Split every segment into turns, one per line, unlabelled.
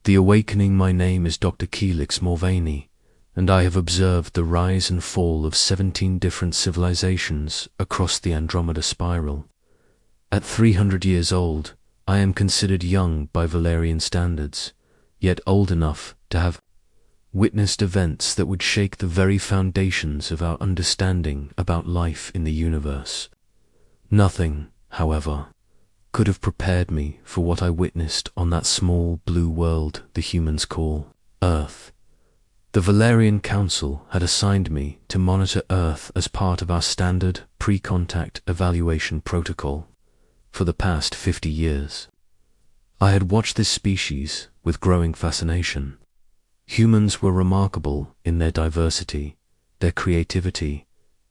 The awakening. My name is Dr. Keelix Mulvaney, and I have observed the rise and fall of 17 different civilizations across the Andromeda spiral. At 300 years old, I am considered young by Valerian standards, yet old enough to have witnessed events that would shake the very foundations of our understanding about life in the universe. Nothing, however, could have prepared me for what I witnessed on that small blue world the humans call Earth. The Valerian Council had assigned me to monitor Earth as part of our standard pre-contact evaluation protocol for the past 50 years. I had watched this species with growing fascination. Humans were remarkable in their diversity, their creativity,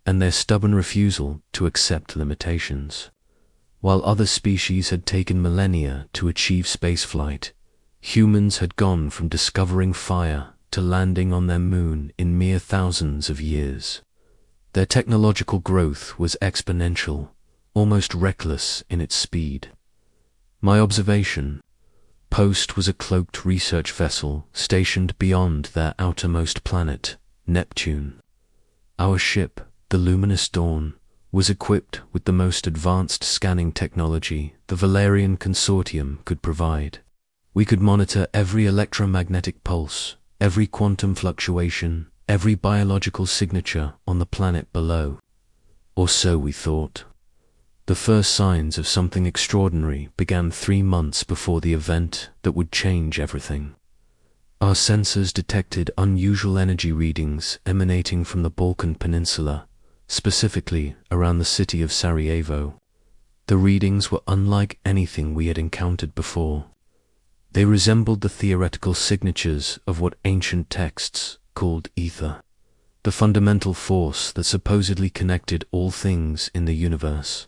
and their stubborn refusal to accept limitations. While other species had taken millennia to achieve spaceflight, humans had gone from discovering fire to landing on their moon in mere thousands of years. Their technological growth was exponential, almost reckless in its speed. My observation post was a cloaked research vessel stationed beyond their outermost planet, Neptune. Our ship, the Luminous Dawn, was equipped with the most advanced scanning technology the Valerian Consortium could provide. We could monitor every electromagnetic pulse, every quantum fluctuation, every biological signature on the planet below. Or so we thought. The first signs of something extraordinary began 3 months before the event that would change everything. Our sensors detected unusual energy readings emanating from the Balkan Peninsula, specifically around the city of Sarajevo. The readings were unlike anything we had encountered before. They resembled the theoretical signatures of what ancient texts called Aether, the fundamental force that supposedly connected all things in the universe.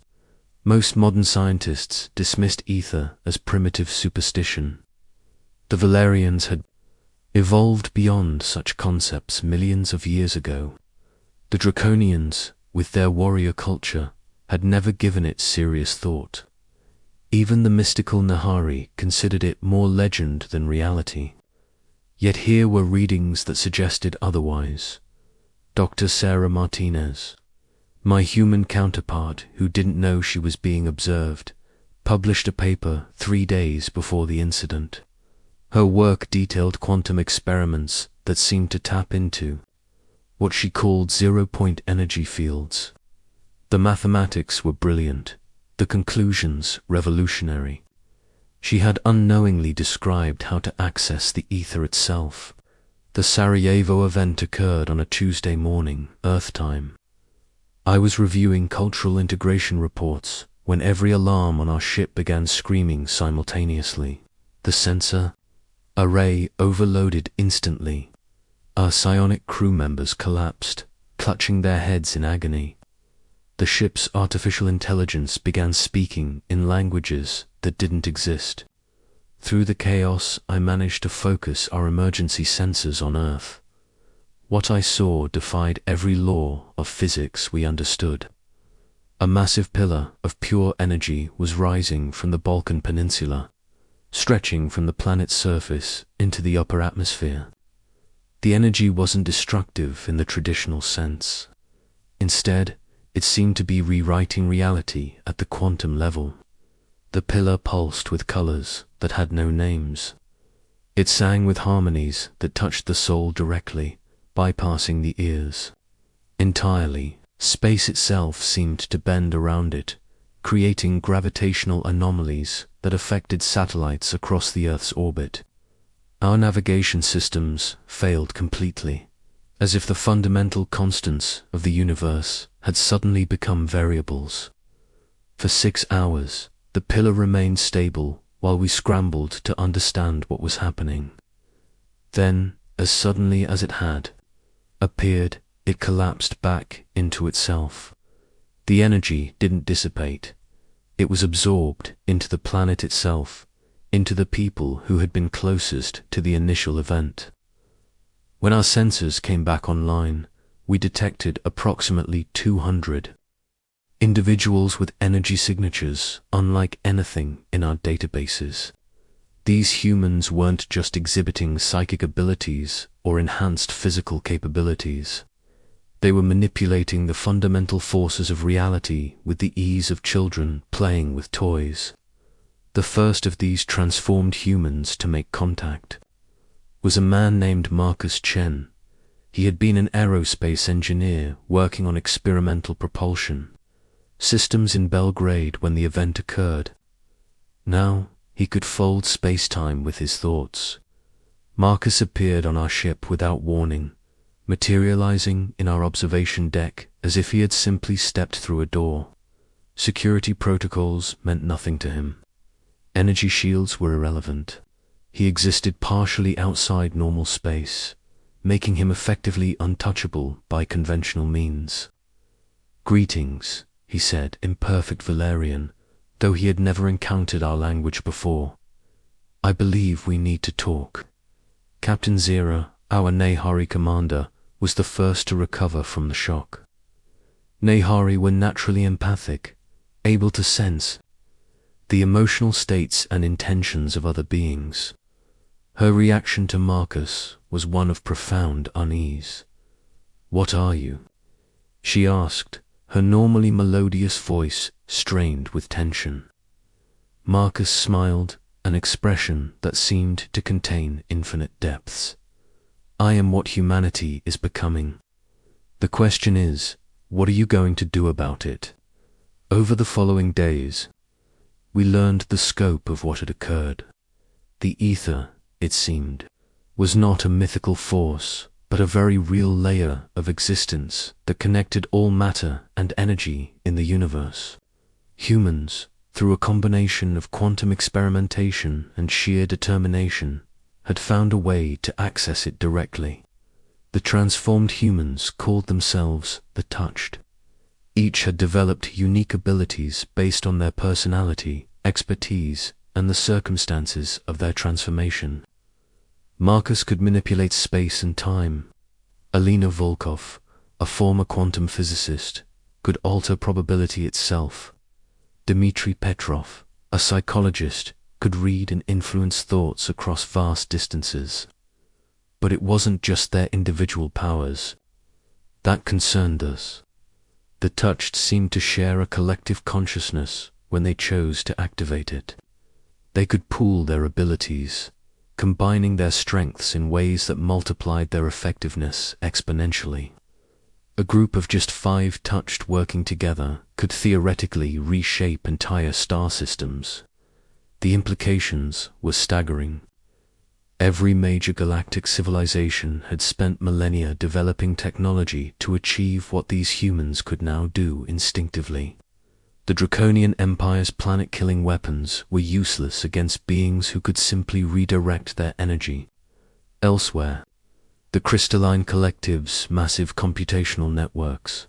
Most modern scientists dismissed Aether as primitive superstition. The Valerians had evolved beyond such concepts millions of years ago. The Draconians, with their warrior culture, had never given it serious thought. Even the mystical Nahari considered it more legend than reality. Yet here were readings that suggested otherwise. Dr. Sarah Martinez, my human counterpart who didn't know she was being observed, published a paper 3 days before the incident. Her work detailed quantum experiments that seemed to tap into what she called zero-point energy fields. The mathematics were brilliant, the conclusions revolutionary. She had unknowingly described how to access the ether itself. The Sarajevo event occurred on a Tuesday morning, Earth time. I was reviewing cultural integration reports when every alarm on our ship began screaming simultaneously. The sensor array overloaded instantly. Our psionic crew members collapsed, clutching their heads in agony. The ship's artificial intelligence began speaking in languages that didn't exist. Through the chaos, I managed to focus our emergency sensors on Earth. What I saw defied every law of physics we understood. A massive pillar of pure energy was rising from the Balkan Peninsula, stretching from the planet's surface into the upper atmosphere. The energy wasn't destructive in the traditional sense. Instead, it seemed to be rewriting reality at the quantum level. The pillar pulsed with colors that had no names. It sang with harmonies that touched the soul directly, bypassing the ears. Entirely, space itself seemed to bend around it, creating gravitational anomalies that affected satellites across the Earth's orbit. Our navigation systems failed completely, as if the fundamental constants of the universe had suddenly become variables. For 6 hours, the pillar remained stable while we scrambled to understand what was happening. Then, as suddenly as it had appeared, it collapsed back into itself. The energy didn't dissipate. It was absorbed into the planet itself, into the people who had been closest to the initial event. When our sensors came back online, we detected approximately 200 individuals with energy signatures unlike anything in our databases. These humans weren't just exhibiting psychic abilities or enhanced physical capabilities. They were manipulating the fundamental forces of reality with the ease of children playing with toys. The first of these transformed humans to make contact was a man named Marcus Chen. He had been an aerospace engineer working on experimental propulsion systems in Belgrade when the event occurred. Now he could fold space-time with his thoughts. Marcus appeared on our ship without warning, materializing in our observation deck as if he had simply stepped through a door. Security protocols meant nothing to him. Energy shields were irrelevant. He existed partially outside normal space, making him effectively untouchable by conventional means. "Greetings," he said in perfect Valerian, though he had never encountered our language before. "I believe we need to talk." Captain Zira, our Nehari commander, was the first to recover from the shock. Nehari were naturally empathic, able to sense the emotional states and intentions of other beings. Her reaction to Marcus was one of profound unease. "What are you?" she asked, her normally melodious voice strained with tension. Marcus smiled, an expression that seemed to contain infinite depths. "I am what humanity is becoming. The question is, what are you going to do about it?" Over the following days, we learned the scope of what had occurred. The Aether, it seemed, was not a mythical force, but a very real layer of existence that connected all matter and energy in the universe. Humans, through a combination of quantum experimentation and sheer determination, had found a way to access it directly. The transformed humans called themselves the Touched. Each had developed unique abilities based on their personality, expertise, and the circumstances of their transformation. Marcus could manipulate space and time. Alina Volkov, a former quantum physicist, could alter probability itself. Dmitry Petrov, a psychologist, could read and influence thoughts across vast distances. But it wasn't just their individual powers that concerned us. The Touched seemed to share a collective consciousness when they chose to activate it. They could pool their abilities, combining their strengths in ways that multiplied their effectiveness exponentially. A group of just 5 Touched working together could theoretically reshape entire star systems. The implications were staggering. Every major galactic civilization had spent millennia developing technology to achieve what these humans could now do instinctively. The Draconian Empire's planet-killing weapons were useless against beings who could simply redirect their energy. Elsewhere, the Crystalline Collective's massive computational networks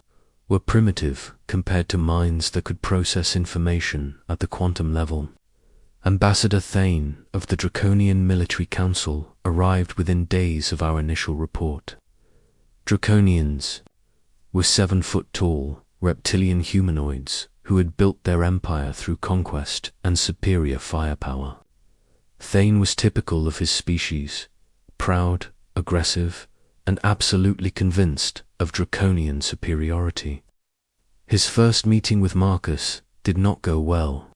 were primitive compared to minds that could process information at the quantum level. Ambassador Thane of the Draconian Military Council arrived within days of our initial report. Draconians were 7-foot-tall, reptilian humanoids who had built their empire through conquest and superior firepower. Thane was typical of his species, proud, aggressive, and absolutely convinced of Draconian superiority. His first meeting with Marcus did not go well.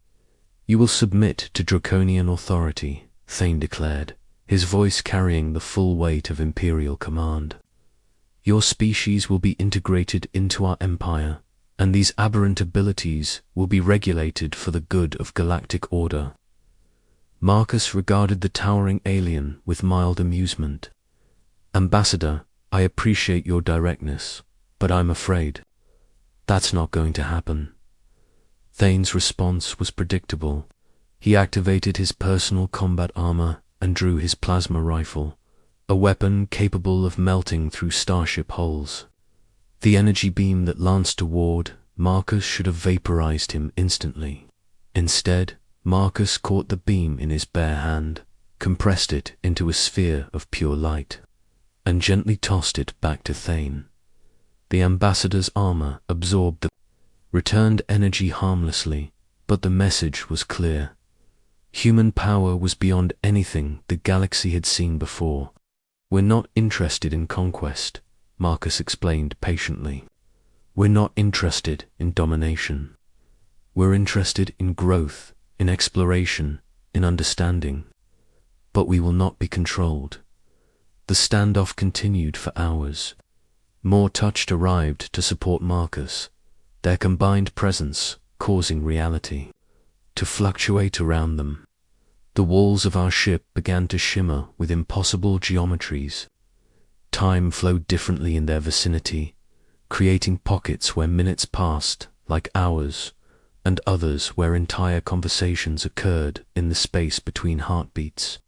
"You will submit to Draconian authority," Thane declared, his voice carrying the full weight of Imperial command. "Your species will be integrated into our empire, and these aberrant abilities will be regulated for the good of galactic order." Marcus regarded the towering alien with mild amusement. "Ambassador, I appreciate your directness, but I'm afraid that's not going to happen." Thane's response was predictable. He activated his personal combat armor and drew his plasma rifle, a weapon capable of melting through starship hulls. The energy beam that lanced toward Marcus should have vaporized him instantly. Instead, Marcus caught the beam in his bare hand, compressed it into a sphere of pure light, and gently tossed it back to Thane. The ambassador's armor absorbed the returned energy harmlessly, but the message was clear. Human power was beyond anything the galaxy had seen before. "We're not interested in conquest," Marcus explained patiently. "We're not interested in domination. We're interested in growth, in exploration, in understanding. But we will not be controlled." The standoff continued for hours. More touched arrived to support Marcus, their combined presence causing reality to fluctuate around them. The walls of our ship began to shimmer with impossible geometries. Time flowed differently in their vicinity, creating pockets where minutes passed like hours, and others where entire conversations occurred in the space between heartbeats.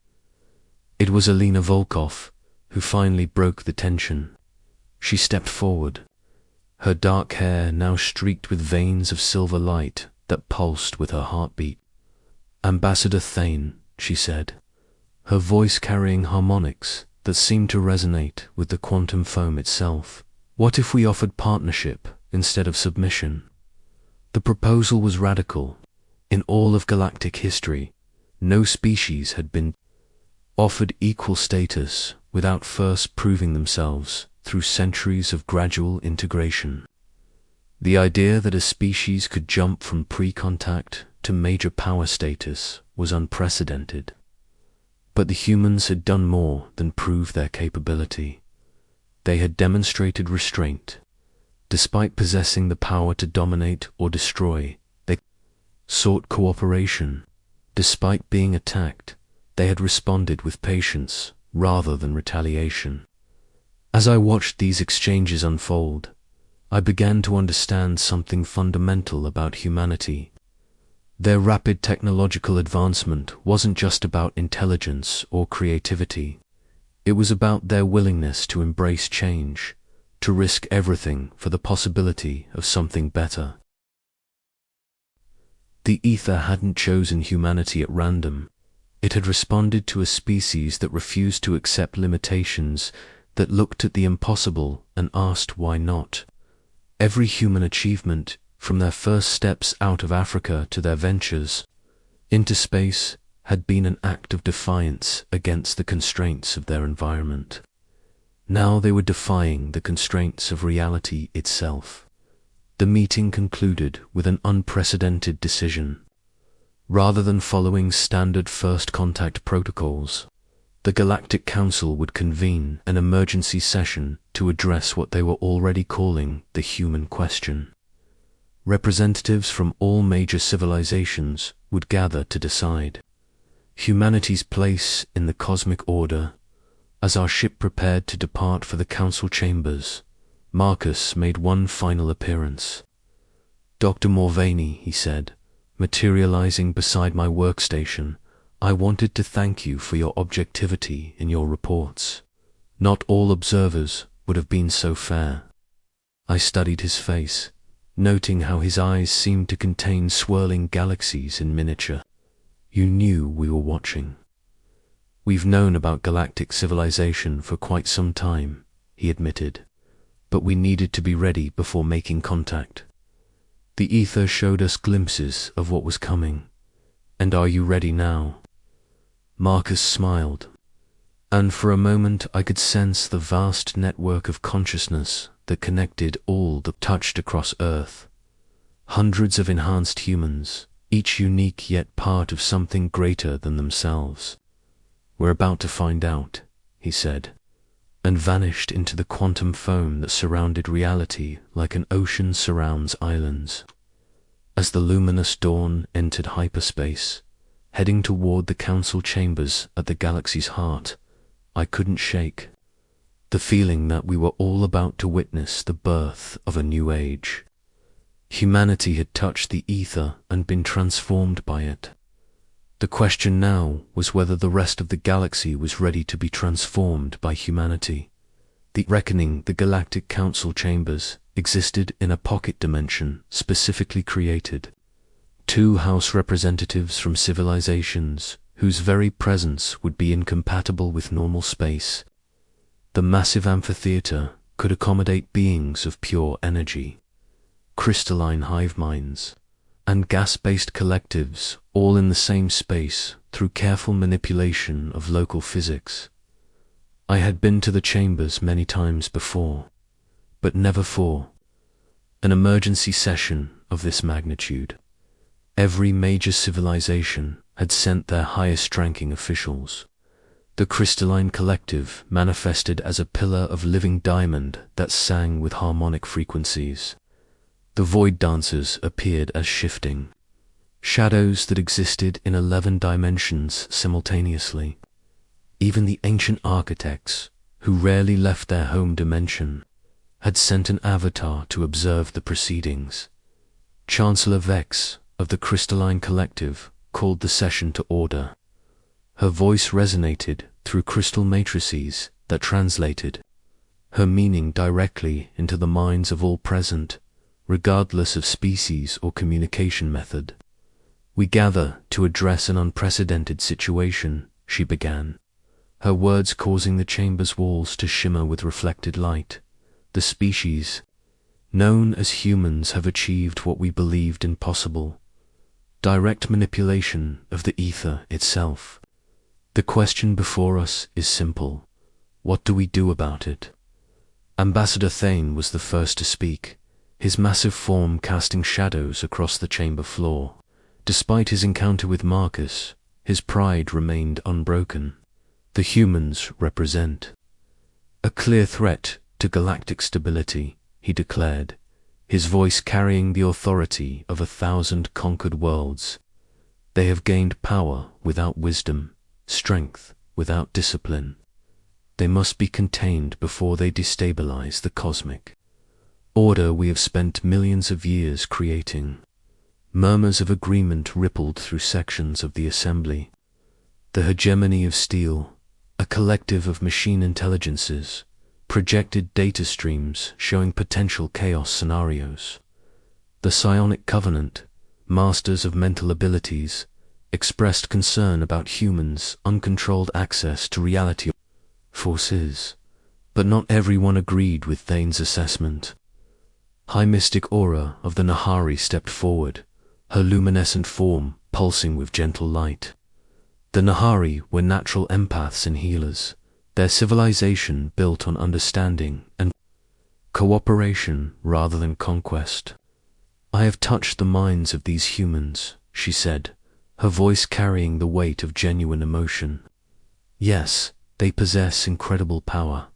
It was Alina Volkov who finally broke the tension. She stepped forward, her dark hair now streaked with veins of silver light that pulsed with her heartbeat. "Ambassador Thane," she said, her voice carrying harmonics that seemed to resonate with the quantum foam itself. "What if we offered partnership instead of submission?" The proposal was radical. In all of galactic history, no species had been offered equal status without first proving themselves through centuries of gradual integration. The idea that a species could jump from pre-contact to major power status was unprecedented. But the humans had done more than prove their capability. They had demonstrated restraint. Despite possessing the power to dominate or destroy, they sought cooperation. Despite being attacked, they had responded with patience rather than retaliation. As I watched these exchanges unfold, I began to understand something fundamental about humanity. Their rapid technological advancement wasn't just about intelligence or creativity. It was about their willingness to embrace change, to risk everything for the possibility of something better. The Aether hadn't chosen humanity at random. It had responded to a species that refused to accept limitations, that looked at the impossible and asked why not. Every human achievement, from their first steps out of Africa to their ventures into space, had been an act of defiance against the constraints of their environment. Now they were defying the constraints of reality itself. The meeting concluded with an unprecedented decision. Rather than following standard first contact protocols, the Galactic Council would convene an emergency session to address what they were already calling the human question. Representatives from all major civilizations would gather to decide humanity's place in the cosmic order. As our ship prepared to depart for the council chambers, Marcus made one final appearance. "Dr. Mulvaney," he said, materializing beside my workstation, "I wanted to thank you for your objectivity in your reports. Not all observers would have been so fair." I studied his face, noting how his eyes seemed to contain swirling galaxies in miniature. "You knew we were watching." "We've known about galactic civilization for quite some time," he admitted, "but we needed to be ready before making contact. The Aether showed us glimpses of what was coming. And are you ready now?" Marcus smiled, and for a moment I could sense the vast network of consciousness that connected all that touched across Earth. Hundreds of enhanced humans, each unique yet part of something greater than themselves. "We're about to find out," he said, and vanished into the quantum foam that surrounded reality like an ocean surrounds islands. As the luminous dawn entered hyperspace, heading toward the council chambers at the galaxy's heart, I couldn't shake the feeling that we were all about to witness the birth of a new age. Humanity had touched the Aether and been transformed by it. The question now was whether the rest of the galaxy was ready to be transformed by humanity. The reckoning, the Galactic Council chambers, existed in a pocket dimension specifically created. 2 house representatives from civilizations whose very presence would be incompatible with normal space. The massive amphitheater could accommodate beings of pure energy, crystalline hive minds, and gas-based collectives, all in the same space through careful manipulation of local physics. I had been to the chambers many times before, but never for an emergency session of this magnitude. Every major civilization had sent their highest-ranking officials. The crystalline collective manifested as a pillar of living diamond that sang with harmonic frequencies. The void dancers appeared as shifting shadows that existed in 11 dimensions simultaneously. Even the ancient architects, who rarely left their home dimension, had sent an avatar to observe the proceedings. Chancellor Vex of the crystalline collective called the session to order. Her voice resonated through crystal matrices that translated her meaning directly into the minds of all present, regardless of species or communication method. "We gather to address an unprecedented situation," she began, her words causing the chamber's walls to shimmer with reflected light. "The species known as humans have achieved what we believed impossible: direct manipulation of the ether itself. The question before us is simple: what do we do about it?" Ambassador Thane was the first to speak, his massive form casting shadows across the chamber floor. Despite his encounter with Marcus, his pride remained unbroken. "The humans represent a clear threat to galactic stability," he declared, his voice carrying the authority of 1,000 conquered worlds. "They have gained power without wisdom, strength without discipline. They must be contained before they destabilize the cosmic order we have spent millions of years creating." Murmurs of agreement rippled through sections of the assembly. The hegemony of steel, a collective of machine intelligences, projected data streams showing potential chaos scenarios. The Psionic Covenant, masters of mental abilities, expressed concern about humans' uncontrolled access to reality forces, but not everyone agreed with Thane's assessment. High Mystic Aura of the Nahari stepped forward, her luminescent form pulsing with gentle light. The Nahari were natural empaths and healers, their civilization built on understanding and cooperation rather than conquest. "I have touched the minds of these humans," she said, her voice carrying the weight of genuine emotion. "Yes, they possess incredible power,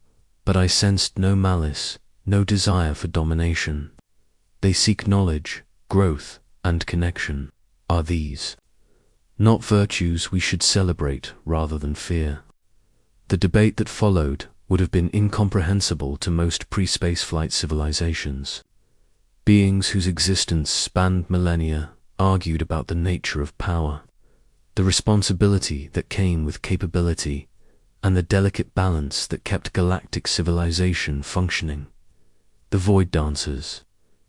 but I sensed no malice, no desire for domination. They seek knowledge, growth, and connection. Are these not virtues we should celebrate rather than fear?" The debate that followed would have been incomprehensible to most pre-spaceflight civilizations. Beings whose existence spanned millennia argued about the nature of power, the responsibility that came with capability, and the delicate balance that kept galactic civilization functioning. The Void Dancers,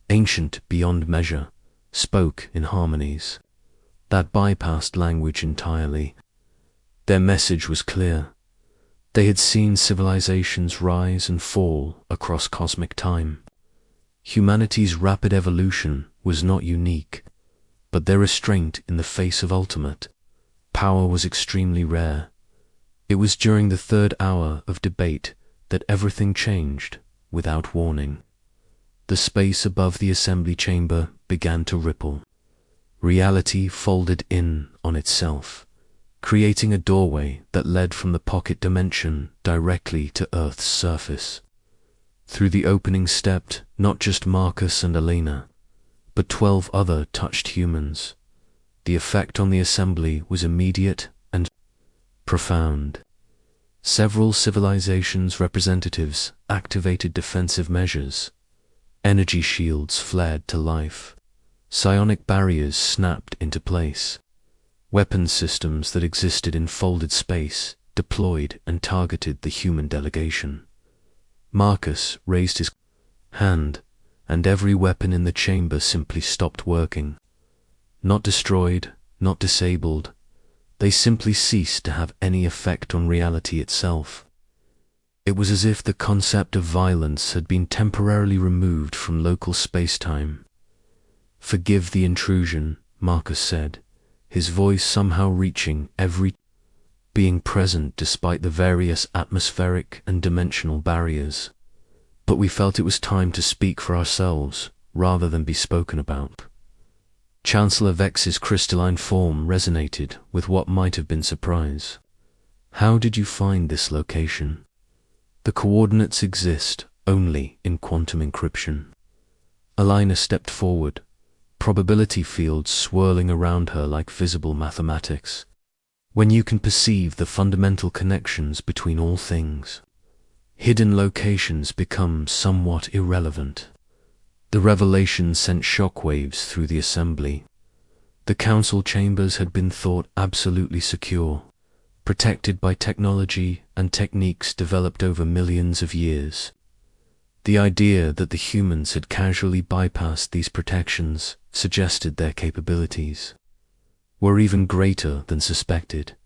ancient beyond measure, spoke in harmonies that bypassed language entirely. Their message was clear. They had seen civilizations rise and fall across cosmic time. Humanity's rapid evolution was not unique, but their restraint in the face of ultimate power was extremely rare. It was during the third hour of debate that everything changed without warning. The space above the assembly chamber began to ripple. Reality folded in on itself, creating a doorway that led from the pocket dimension directly to Earth's surface. Through the opening stepped not just Marcus and Elena, but 12 other touched humans. The effect on the assembly was immediate and profound. Several civilizations' representatives activated defensive measures. Energy shields flared to life. Psionic barriers snapped into place. Weapons systems that existed in folded space deployed and targeted the human delegation. Marcus raised his hand, and every weapon in the chamber simply stopped working. Not destroyed, not disabled, they simply ceased to have any effect on reality itself. It was as if the concept of violence had been temporarily removed from local space-time. Forgive the intrusion, Marcus said, his voice somehow reaching every being present despite the various atmospheric and dimensional barriers. But we felt it was time to speak for ourselves rather than be spoken about. Chancellor Vex's crystalline form resonated with what might have been surprise. How did you find this location? The coordinates exist only in quantum encryption. Alina stepped forward, probability fields swirling around her like visible mathematics. When you can perceive the fundamental connections between all things, hidden locations become somewhat irrelevant. The revelation sent shockwaves through the assembly. The council chambers had been thought absolutely secure, protected by technology and techniques developed over millions of years. The idea that the humans had casually bypassed these protections suggested their capabilities were even greater than suspected.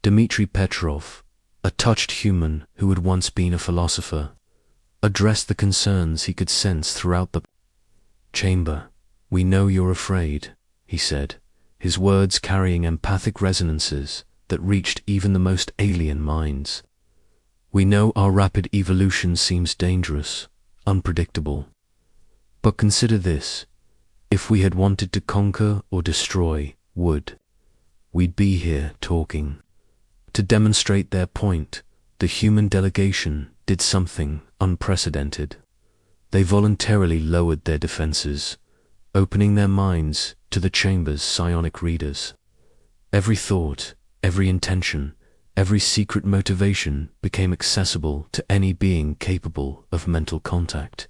Dmitry Petrov, a touched human who had once been a philosopher, addressed the concerns he could sense throughout the chamber. "We know you're afraid," he said, his words carrying empathic resonances that reached even the most alien minds. "We know our rapid evolution seems dangerous, unpredictable. But consider this. If we had wanted to conquer or destroy, we'd be here talking." To demonstrate their point, the human delegation did something unprecedented. They voluntarily lowered their defenses, opening their minds to the chamber's psionic readers. Every thought, every intention, every secret motivation became accessible to any being capable of mental contact.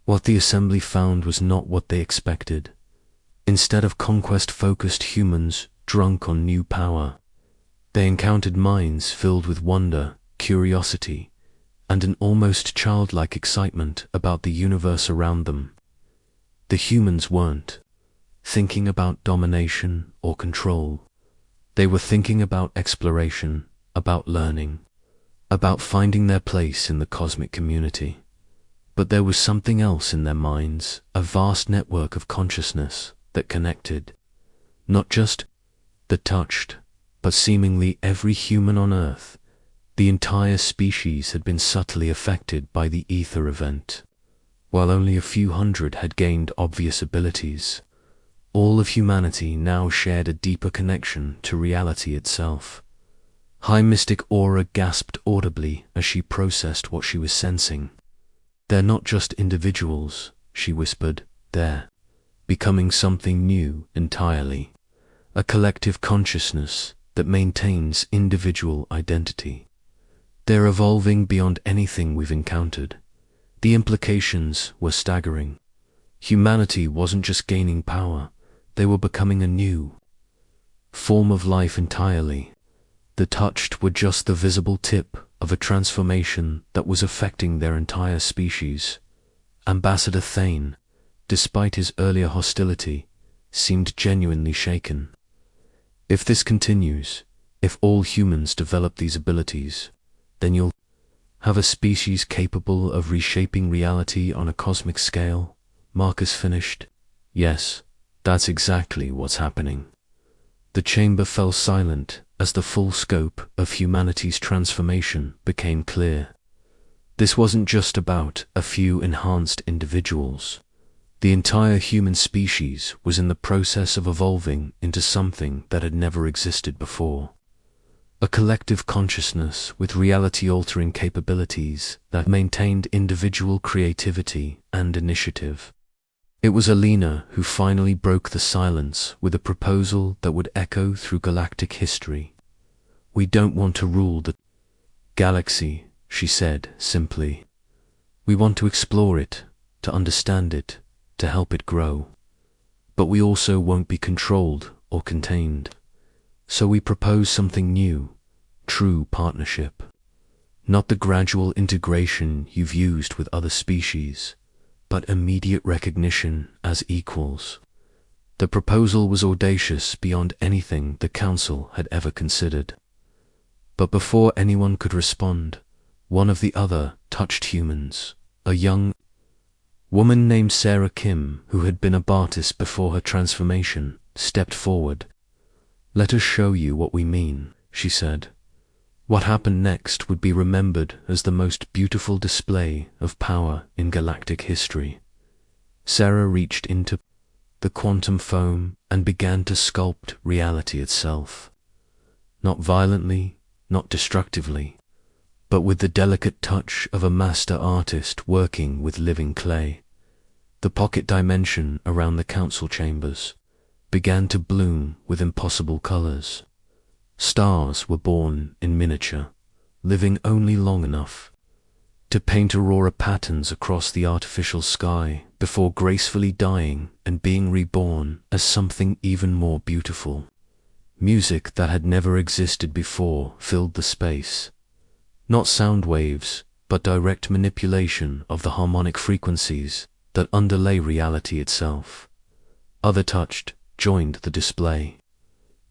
What the assembly found was not what they expected. Instead of conquest-focused humans drunk on new power, they encountered minds filled with wonder, curiosity, and an almost childlike excitement about the universe around them. The humans weren't thinking about domination or control. They were thinking about exploration, about learning, about finding their place in the cosmic community. But there was something else in their minds, a vast network of consciousness that connected, not just that touched, but seemingly every human on Earth. The entire species had been subtly affected by the Aether event. While only a few hundred had gained obvious abilities, all of humanity now shared a deeper connection to reality itself. High Mystic Aura gasped audibly as she processed what she was sensing. "They're not just individuals," she whispered, "they're becoming something new entirely. A collective consciousness that maintains individual identity. They're evolving beyond anything we've encountered." The implications were staggering. Humanity wasn't just gaining power, they were becoming a new form of life entirely. The touched were just the visible tip of a transformation that was affecting their entire species. Ambassador Thane, despite his earlier hostility, seemed genuinely shaken. "If this continues, if all humans develop these abilities, then you'll have a species capable of reshaping reality on a cosmic scale," Marcus finished. "Yes, that's exactly what's happening." The chamber fell silent as the full scope of humanity's transformation became clear. This wasn't just about a few enhanced individuals. The entire human species was in the process of evolving into something that had never existed before. A collective consciousness with reality-altering capabilities that maintained individual creativity and initiative. It was Alina who finally broke the silence with a proposal that would echo through galactic history. "We don't want to rule the galaxy," she said simply. "We want to explore it, to understand it, to help it grow. But we also won't be controlled or contained. So we propose something new, true partnership. Not the gradual integration you've used with other species, but immediate recognition as equals." The proposal was audacious beyond anything the Council had ever considered. But before anyone could respond, one of the other touched humans, a young Woman named Sarah Kim, who had been a Baptist before her transformation, stepped forward. "Let us show you what we mean," she said. What happened next would be remembered as the most beautiful display of power in galactic history. Sarah reached into the quantum foam and began to sculpt reality itself. Not violently, not destructively, but with the delicate touch of a master artist working with living clay. The pocket dimension around the council chambers began to bloom with impossible colors. Stars were born in miniature, living only long enough to paint aurora patterns across the artificial sky before gracefully dying and being reborn as something even more beautiful. Music that had never existed before filled the space. Not sound waves, but direct manipulation of the harmonic frequencies that underlay reality itself. Other touched, joined the display,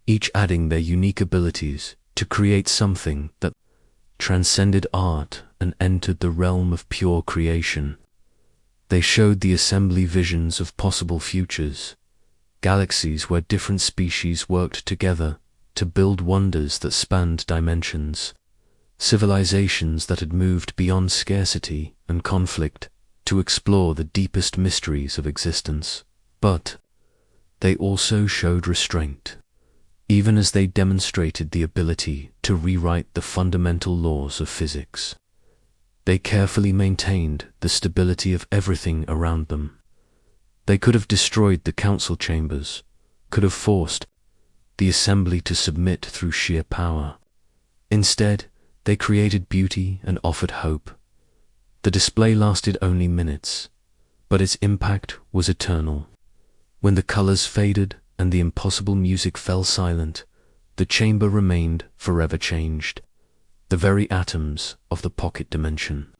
each adding their unique abilities to create something that transcended art and entered the realm of pure creation. They showed the assembly visions of possible futures, galaxies where different species worked together to build wonders that spanned dimensions, civilizations that had moved beyond scarcity and conflict to explore the deepest mysteries of existence. But they also showed restraint, even as they demonstrated the ability to rewrite the fundamental laws of physics. They carefully maintained the stability of everything around them. They could have destroyed the council chambers, could have forced the assembly to submit through sheer power. Instead, they created beauty and offered hope. The display lasted only minutes, but its impact was eternal. When the colors faded and the impossible music fell silent, the chamber remained forever changed. The very atoms of the pocket dimension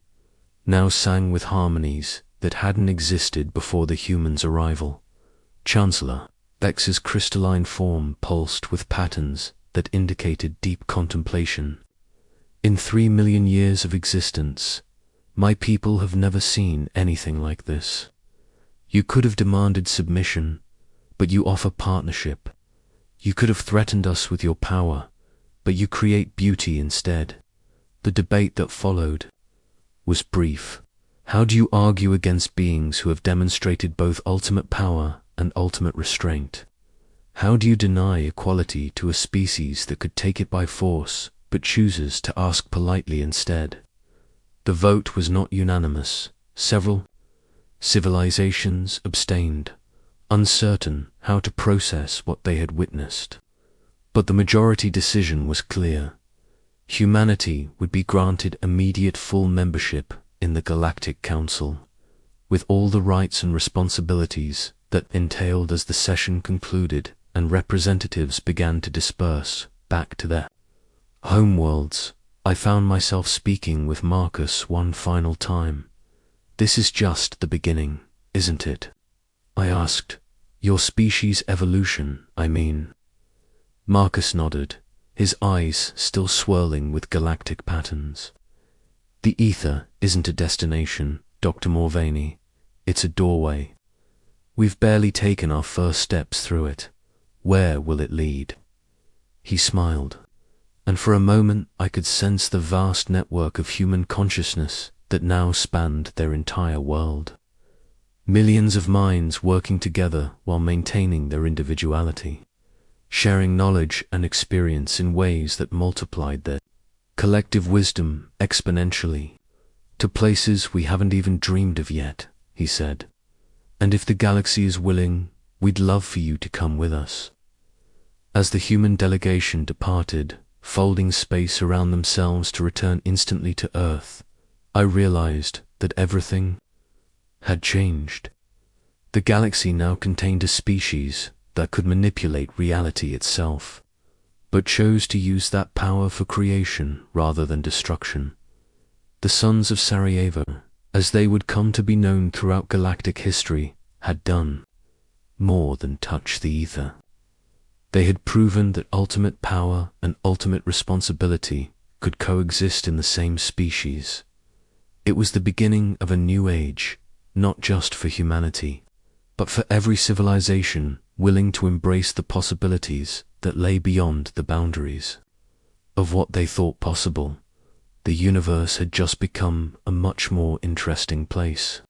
now sang with harmonies that hadn't existed before the humans' arrival. Chancellor Bex's crystalline form pulsed with patterns that indicated deep contemplation. In 3 million years of existence, my people have never seen anything like this. You could have demanded submission, but you offer partnership. You could have threatened us with your power, but you create beauty instead. The debate that followed was brief. How do you argue against beings who have demonstrated both ultimate power and ultimate restraint? How do you deny equality to a species that could take it by force, but chooses to ask politely instead? The vote was not unanimous. Several civilizations abstained, uncertain how to process what they had witnessed. But the majority decision was clear. Humanity would be granted immediate full membership in the Galactic Council, with all the rights and responsibilities that entailed as the session concluded and representatives began to disperse back to their homeworlds. I found myself speaking with Marcus one final time. "This is just the beginning, isn't it?" I asked. "Your species' evolution, I mean." Marcus nodded, his eyes still swirling with galactic patterns. "The ether isn't a destination, Dr. Mulvaney. It's a doorway. We've barely taken our first steps through it. Where will it lead?" He smiled, and for a moment I could sense the vast network of human consciousness that now spanned their entire world. Millions of minds working together while maintaining their individuality, sharing knowledge and experience in ways that multiplied their collective wisdom exponentially, to places we haven't even dreamed of yet, he said. "And if the galaxy is willing, we'd love for you to come with us." As the human delegation departed, folding space around themselves to return instantly to Earth, I realized that everything had changed. The galaxy now contained a species that could manipulate reality itself, but chose to use that power for creation rather than destruction. The sons of Sarajevo, as they would come to be known throughout galactic history, had done more than touch the ether. They had proven that ultimate power and ultimate responsibility could coexist in the same species. It was the beginning of a new age, not just for humanity, but for every civilization willing to embrace the possibilities that lay beyond the boundaries of what they thought possible. The universe had just become a much more interesting place.